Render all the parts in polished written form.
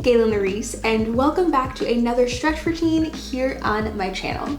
Gaylyn Lareese, and welcome back to another stretch routine here on my channel.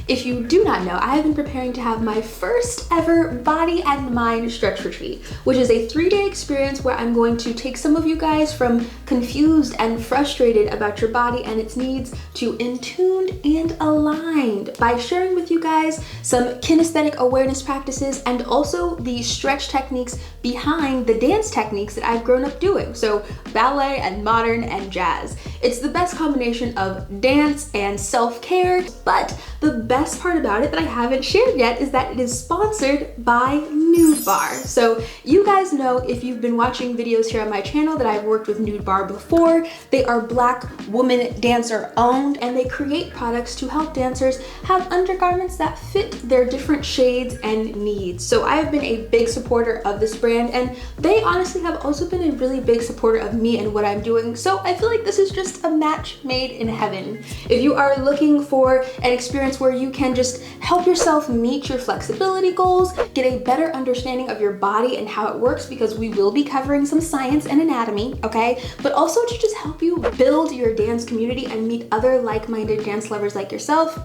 If you do not know, I have been preparing to have my first ever body and mind stretch retreat, which is a 3-day experience where I'm going to take some of you guys from confused and frustrated about your body and its needs to in tuned and aligned by sharing with you guys some kinesthetic awareness practices and also the stretch techniques behind the dance techniques that I've grown up doing. So ballet and modern and jazz. It's the best combination of dance and self-care, but the best part about it that I haven't shared yet is that it is sponsored by Nude Bar. So you guys know, if you've been watching videos here on my channel, that I've worked with Nude Bar before. They are Black woman dancer owned, and they create products to help dancers have undergarments that fit their different shades and needs. So I have been a big supporter of this brand, and they honestly have also been a really big supporter of me and what I'm doing. So I feel like this is just a match made in heaven. If you are looking for an experience where you can just help yourself meet your flexibility goals, get a better understanding of your body and how it works, because we will be covering some science and anatomy, okay? But also to just help you build your dance community and meet other like-minded dance lovers like yourself,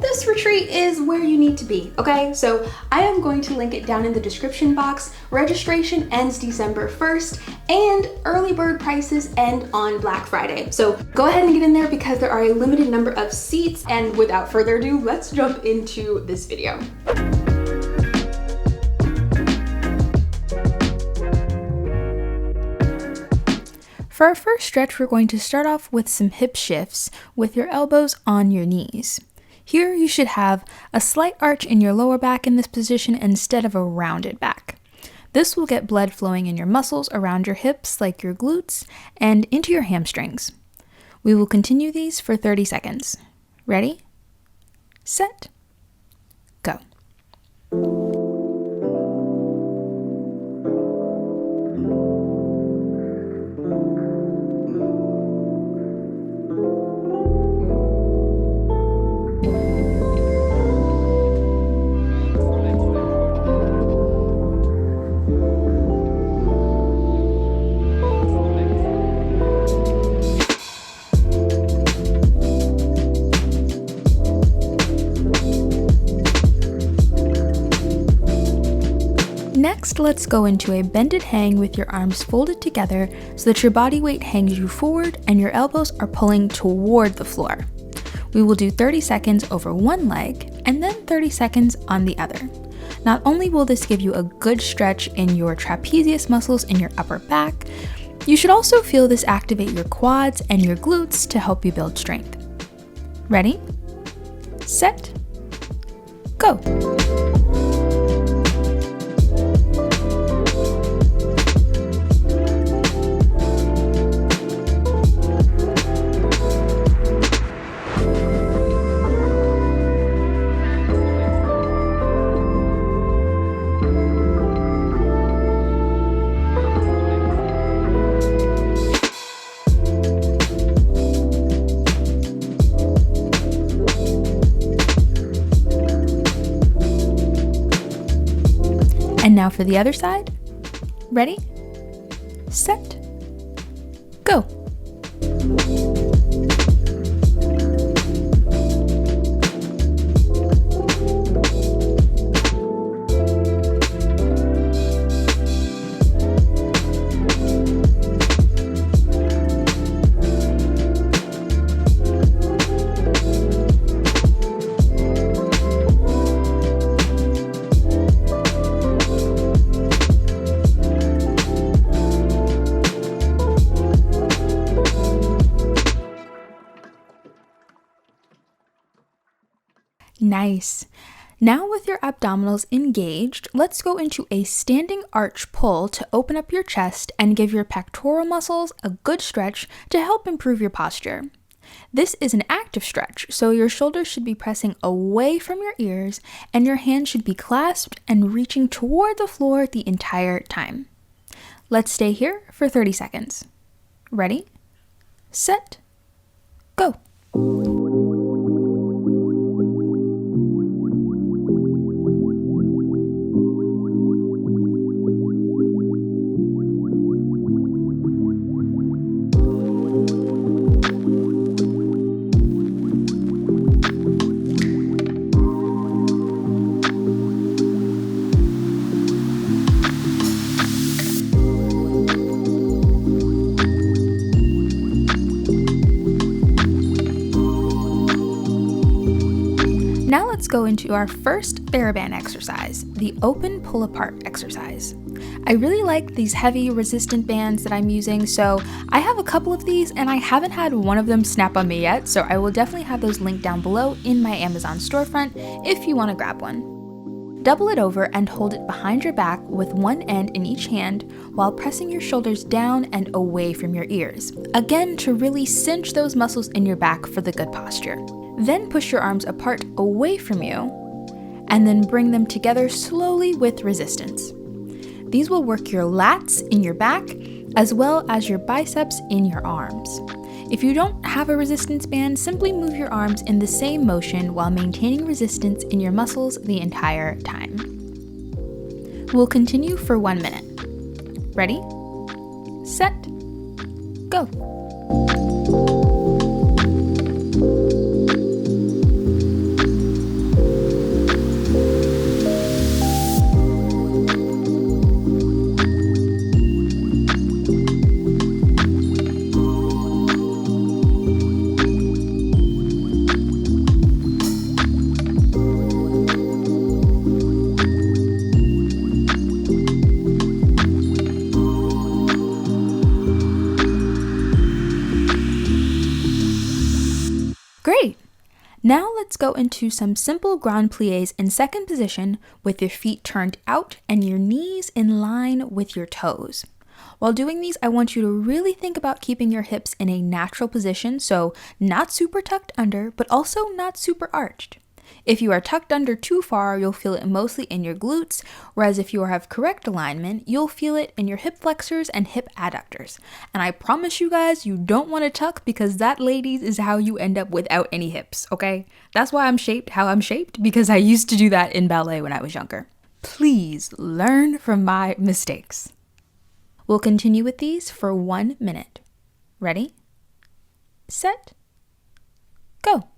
this retreat is where you need to be, okay? So I am going to link it down in the description box. Registration ends December 1st and early bird prices end on Black Friday. So go ahead and get in there because there are a limited number of seats, and without further ado, let's jump into this video. For our first stretch, we're going to start off with some hip shifts with your elbows on your knees. Here you should have a slight arch in your lower back in this position instead of a rounded back. This will get blood flowing in your muscles around your hips, like your glutes, and into your hamstrings. We will continue these for 30 seconds. Ready, set, go. Next, let's go into a bended hang with your arms folded together so that your body weight hangs you forward and your elbows are pulling toward the floor. We will do 30 seconds over one leg and then 30 seconds on the other. Not only will this give you a good stretch in your trapezius muscles in your upper back, you should also feel this activate your quads and your glutes to help you build strength. Ready, set, go. And now for the other side. Ready, set, go. Nice. Now with your abdominals engaged, let's go into a standing arch pull to open up your chest and give your pectoral muscles a good stretch to help improve your posture. This is an active stretch, so your shoulders should be pressing away from your ears and your hands should be clasped and reaching toward the floor the entire time. Let's stay here for 30 seconds. Ready, set, go. let's go into our first TheraBand exercise, the open pull apart exercise. I really like these heavy resistant bands that I'm using, so I have a couple of these and I haven't had one of them snap on me yet, so I will definitely have those linked down below in my Amazon storefront if you want to grab one. Double it over and hold it behind your back with one end in each hand while pressing your shoulders down and away from your ears, again to really cinch those muscles in your back for the good posture. Then push your arms apart away from you, and then bring them together slowly with resistance. These will work your lats in your back, as well as your biceps in your arms. If you don't have a resistance band, simply move your arms in the same motion while maintaining resistance in your muscles the entire time. We'll continue for 1 minute. Ready, set, go. Great! Now let's go into some simple grand plies in second position with your feet turned out and your knees in line with your toes. While doing these, I want you to really think about keeping your hips in a natural position, so not super tucked under, but also not super arched. If you are tucked under too far, you'll feel it mostly in your glutes, whereas if you have correct alignment, you'll feel it in your hip flexors and hip adductors. And I promise you guys, you don't want to tuck because that, ladies, is how you end up without any hips, okay? That's why I'm shaped how I'm shaped, because I used to do that in ballet when I was younger. Please learn from my mistakes. We'll continue with these for 1 minute. Ready, set, go.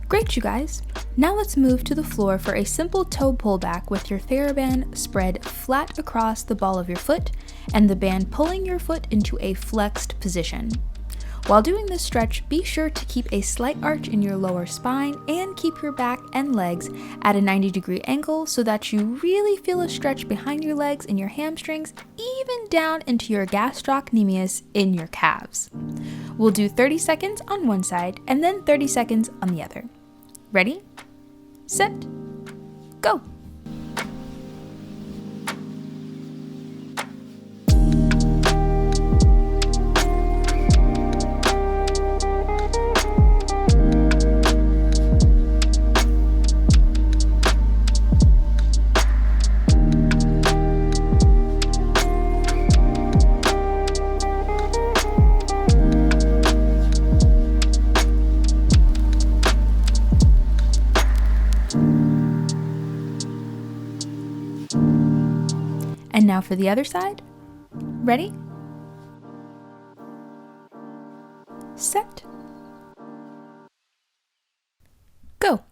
Great, you guys. Now let's move to the floor for a simple toe pullback with your TheraBand spread flat across the ball of your foot and the band pulling your foot into a flexed position. While doing this stretch, be sure to keep a slight arch in your lower spine and keep your back and legs at a 90-degree angle so that you really feel a stretch behind your legs and your hamstrings, even down into your gastrocnemius in your calves. We'll do 30 seconds on one side and then 30 seconds on the other. Ready, set, go. And now for the other side. Ready? Set. Go.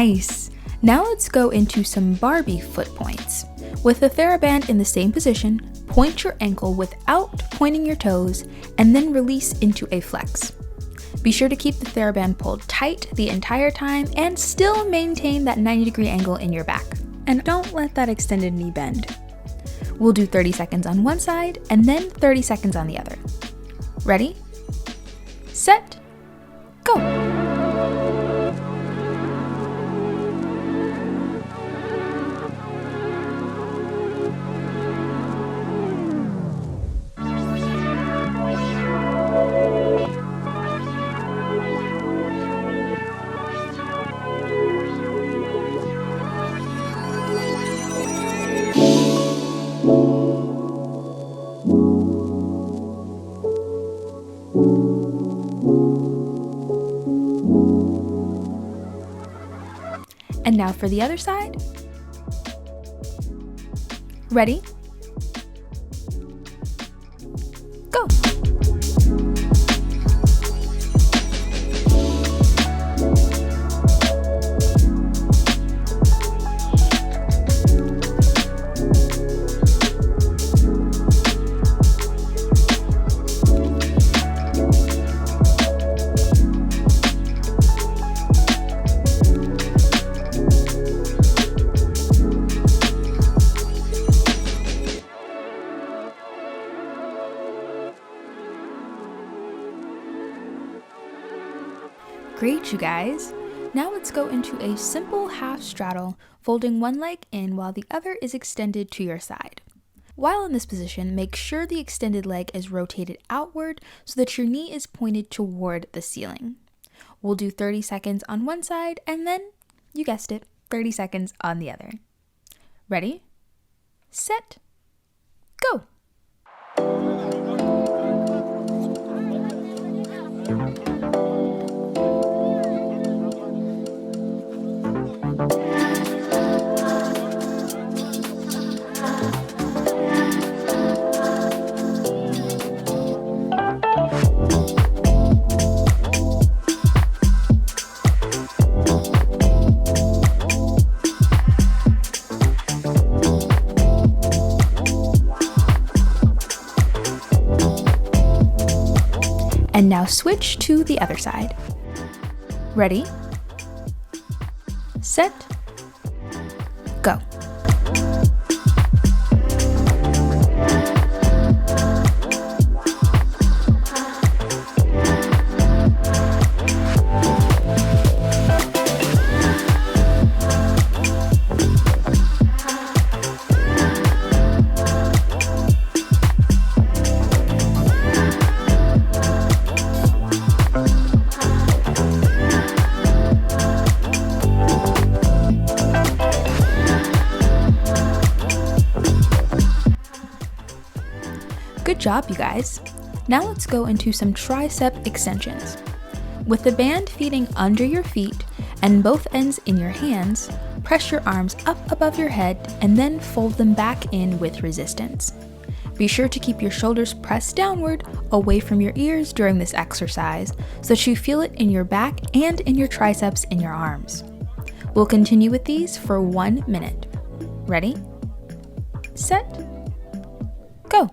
Nice. Now let's go into some Barbie foot points. With the TheraBand in the same position, point your ankle without pointing your toes, and then release into a flex. Be sure to keep the TheraBand pulled tight the entire time and still maintain that 90-degree angle in your back. And don't let that extended knee bend. We'll do 30 seconds on one side and then 30 seconds on the other. Ready? Set, go! And now for the other side. Ready? Go! Great, you guys. Now let's go into a simple half straddle, folding one leg in while the other is extended to your side. While in this position, make sure the extended leg is rotated outward so that your knee is pointed toward the ceiling. We'll do 30 seconds on one side and then, you guessed it, 30 seconds on the other. Ready, set, go! And now switch to the other side. Ready, set, go. Good job, you guys. Now let's go into some tricep extensions. With the band feeding under your feet and both ends in your hands, press your arms up above your head and then fold them back in with resistance. Be sure to keep your shoulders pressed downward away from your ears during this exercise so that you feel it in your back and in your triceps in your arms. We'll continue with these for 1 minute. Ready, set, go.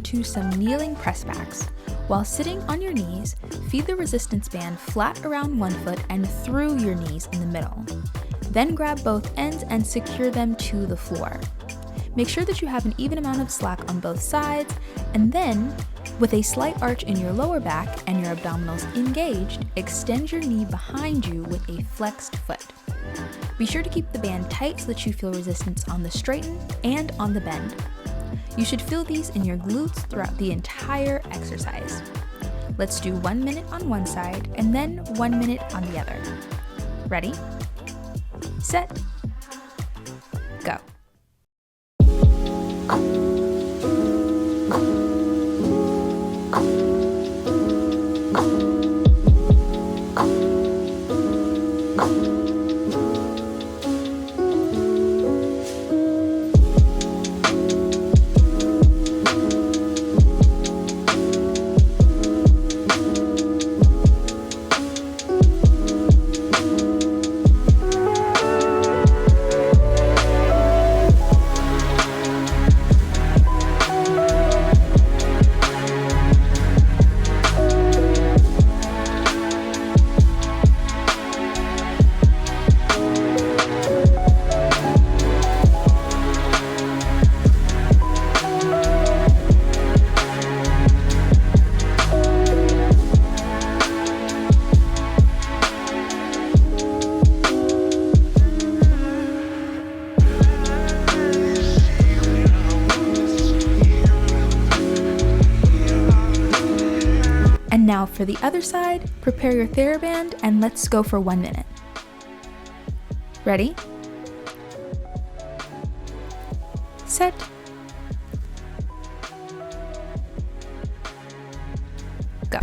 into some kneeling press backs. While sitting on your knees, feed the resistance band flat around one foot and through your knees in the middle. Then grab both ends and secure them to the floor. Make sure that you have an even amount of slack on both sides, and then, with a slight arch in your lower back and your abdominals engaged, extend your knee behind you with a flexed foot. Be sure to keep the band tight so that you feel resistance on the straighten and on the bend. You should feel these in your glutes throughout the entire exercise. Let's do 1 minute on one side and then 1 minute on the other. Ready? Set. Go. And now for the other side, prepare your TheraBand and let's go for 1 minute. Ready? Set. Go.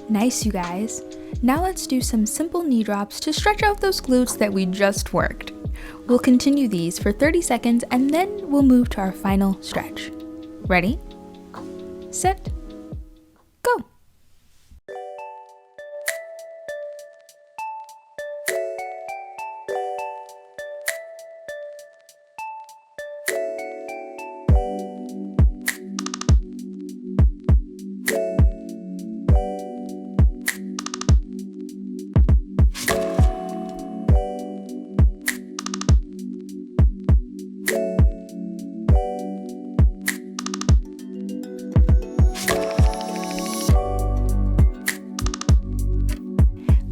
Nice, you guys. Now let's do some simple knee drops to stretch out those glutes that we just worked. We'll continue these for 30 seconds and then we'll move to our final stretch. Ready? Set. Go.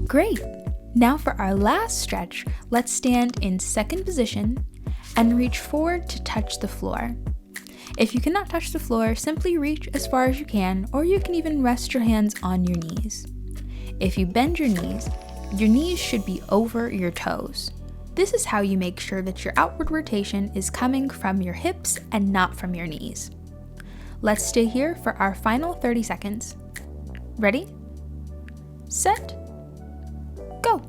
Great! Now for our last stretch, let's stand in second position and reach forward to touch the floor. If you cannot touch the floor, simply reach as far as you can, or you can even rest your hands on your knees. If you bend your knees should be over your toes. This is how you make sure that your outward rotation is coming from your hips and not from your knees. Let's stay here for our final 30 seconds. Ready? Set. Go.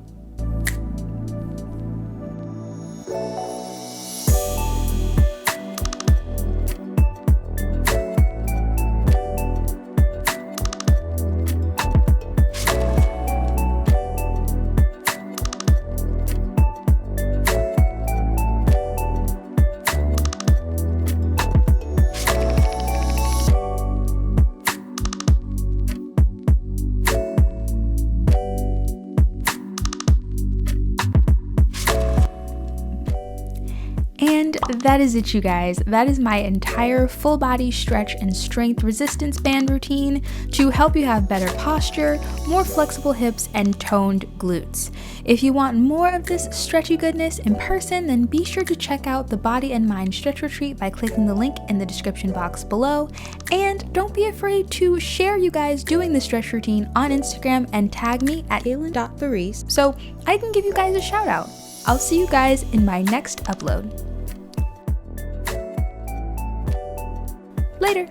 that is it, you guys. That is my entire full body stretch and strength resistance band routine to help you have better posture, more flexible hips, and toned glutes. If you want more of this stretchy goodness in person, then be sure to check out the Body and Mind Stretch Retreat by clicking the link in the description box below. And don't be afraid to share you guys doing the stretch routine on Instagram and tag me at Gaylyn.Lareese so I can give you guys a shout out. I'll see you guys in my next upload. Later.